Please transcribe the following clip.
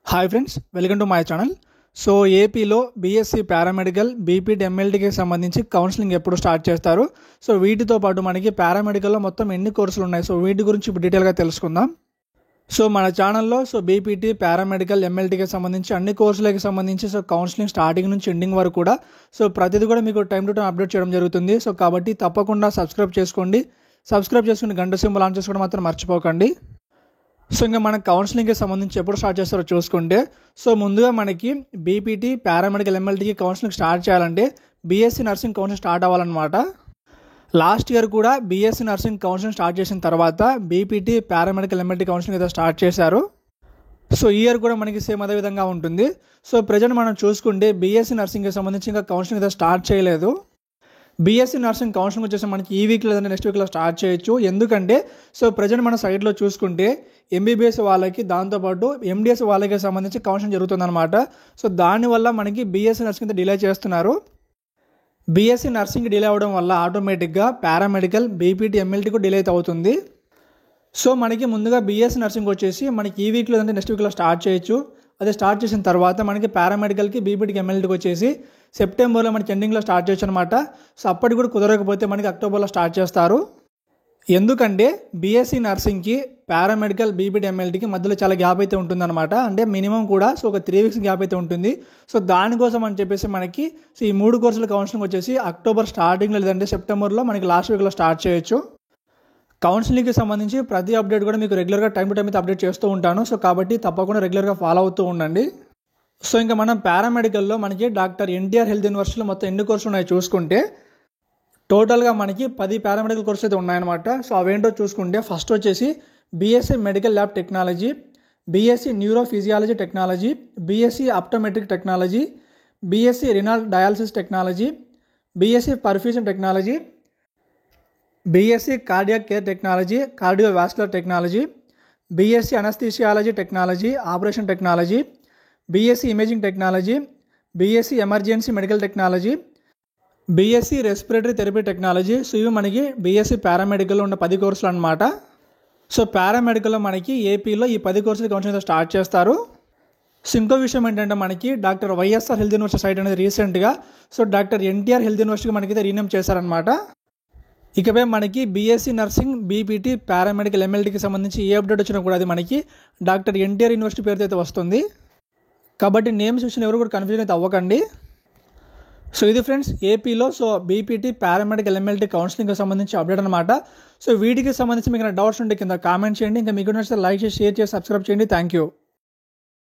Hi friends, welcome to my channel. So ఏపీలో BSc paramedical, BPT, ఎంఎల్టీకి సంబంధించి counselling ఎప్పుడు start చేస్తారు, సో వీటితో పాటు మనకి పారామెడికల్లో మొత్తం ఎన్ని కోర్సులు ఉన్నాయి, సో వీటి గురించి ఇప్పుడు డీటెయిల్గా తెలుసుకుందాం. సో మన ఛానల్లో బీపీటీ, పారామెడికల్, ఎంఎల్టీకి సంబంధించి అన్ని కోర్సులకి సంబంధించి కౌన్సిలింగ్ స్టార్టింగ్ నుంచి ఎండింగ్ వరకు కూడా ప్రతిదీ కూడా మీకు టైం టు టైం అప్డేట్ చేయడం జరుగుతుంది. సో కాబట్టి తప్పకుండా సబ్స్క్రైబ్ చేసుకుని గంట సింబల్ ఆన్ చేసుకోవడం మాత్రం మర్చిపోకండి. సో ఇంకా మన కౌన్సిలింగ్కి సంబంధించి ఎప్పుడు స్టార్ట్ చేస్తారో చూసుకుంటే, ముందుగా మనకి బీపీటీ, పారామెడికల్, ఎంఎల్టీకి కౌన్సిలింగ్ స్టార్ట్ చేయాలంటే బీఎస్సీ నర్సింగ్ కౌన్సిలింగ్ స్టార్ట్ అవ్వాలన్నమాట. లాస్ట్ ఇయర్ కూడా బీఎస్సీ నర్సింగ్ కౌన్సిలింగ్ స్టార్ట్ చేసిన తర్వాత బీపీటీ, పారామెడికల్, ఎంఎల్టీ కౌన్సిలింగ్ అయితే స్టార్ట్ చేశారు. ఈ ఇయర్ కూడా మనకి సేమ్ అదే విధంగా ఉంటుంది. ప్రజెంట్ మనం చూసుకుంటే బీఎస్సీ నర్సింగ్కి సంబంధించి ఇంకా కౌన్సిలింగ్ అయితే స్టార్ట్ చేయలేదు. బీఎస్సీ నర్సింగ్ కౌన్సిలింగ్ వచ్చేసి మనకి ఈ వీక్ లేదంటే నెక్స్ట్ వీక్లో స్టార్ట్ చేయొచ్చు. ఎందుకంటే ప్రజెంట్ మన సైడ్లో చూసుకుంటే ఎంబీబీఎస్ వాళ్ళకి, దాంతోపాటు ఎండిఎస్ వాళ్ళకి సంబంధించి కౌన్సిలింగ్ జరుగుతుందన్నమాట. దానివల్ల మనకి బీఎస్సీ నర్సింగ్ డిలే చేస్తున్నారు. బీఎస్సీ నర్సింగ్ డిలే అవ్వడం వల్ల ఆటోమేటిక్గా పారామెడికల్, బీపీటీ, ఎంఎల్టీకి డిలే అయితే అవుతుంది. మనకి ముందుగా బీఎస్సీ నర్సింగ్ వచ్చేసి మనకి ఈ వీక్లో లేదంటే నెక్స్ట్ వీక్లో స్టార్ట్ చేయొచ్చు. అదే స్టార్ట్ చేసిన తర్వాత మనకి పారామెడికల్కి, బీపీటీకి, ఎంఎల్టీకి వచ్చేసి సెప్టెంబర్లో మనకి ఎండింగ్లో స్టార్ట్ చేయొచ్చు అనమాట. అప్పటికి కూడా కుదరకపోతే మనకి అక్టోబర్లో స్టార్ట్ చేస్తారు. ఎందుకంటే బీఎస్సీ నర్సింగ్కి, పారామెడికల్, బీపీటీ, ఎంఎల్టీకి మధ్యలో చాలా గ్యాప్ అయితే ఉంటుందన్నమాట. అంటే మినిమం కూడా ఒక 3 వీక్స్ గ్యాప్ అయితే ఉంటుంది. దానికోసం అని చెప్పేసి మనకి ఈ 3 కోర్సుల కౌన్సిలింగ్ వచ్చేసి అక్టోబర్ స్టార్టింగ్లో లేదంటే సెప్టెంబర్లో మనకి లాస్ట్ వీక్లో స్టార్ట్ చేయొచ్చు. కౌన్సిలింగ్కి సంబంధించి ప్రతి అప్డేట్ కూడా మీకు రెగ్యులర్గా టైం టు టైం అయితే అప్డేట్ చేస్తూ ఉంటాను. కాబట్టి తప్పకుండా రెగ్యులర్గా ఫాలో అవుతూ ఉండండి. ఇంకా మనం పారామెడికల్లో మనకి డాక్టర్ ఎన్టీఆర్ హెల్త్ యూనివర్సిటీలో మొత్తం ఎన్ని కోర్సులు ఉన్నాయో చూసుకుంటే టోటల్గా మనకి 10 పారామెడికల్ కోర్సులు అయితే ఉన్నాయన్నమాట. అవేంటో చూసుకుంటే ఫస్ట్ వచ్చేసి BSc medical lab technology, BSc neuro physiology technology, BSc optometric technology, BSc renal dialysis technology, BSc perfusion technology, BSc cardiac care technology, cardiovascular technology, BSc anaesthesiology technology, operation technology, BSc imaging technology, BSc emergency medical technology, BSc respiratory therapy technology. ఇవి మనకి BSc పారామెడికల్లో ఉన్న 10 కోర్సులు అనమాట. పారామెడికల్లో మనకి ఏపీలో ఈ 10 కోర్సులు counselling start చేస్తారు. ఇంకో విషయం ఏంటంటే మనకి doctor YSR health university site అనేది రీసెంట్గా డాక్టర్ ఎన్టీఆర్ హెల్త్ యూనివర్సిటీకి మనకైతే రీనేమ్ చేశారనమాట. ఇకపై మనకి బీఎస్సీ నర్సింగ్, బీపీటీ, పారామెడికల్, ఎంఎల్టీకి సంబంధించి ఏ అప్డేట్ వచ్చినా కూడా అది మనకి డాక్టర్ ఎన్టీఆర్ యూనివర్సిటీ పేరుతో అయితే వస్తుంది. కాబట్టి నేమ్స్ విషయం ఎవరు కూడా కన్ఫ్యూజన్ అయితే అవ్వకండి. ఇది ఫ్రెండ్స్ ఏపీలో బీపీటీ, పారామెడికల్, ఎంఎల్టీ కౌన్సిలింగ్కి సంబంధించి అప్డేట్ అనమాట. వీటికి సంబంధించి మీకు డౌట్స్ ఉంటే కింద కామెంట్ చేయండి. ఇంకా మీకు నచ్చితే లైక్ చేసి, షేర్ చేసి, సబ్స్క్రైబ్ చేయండి. Thank you.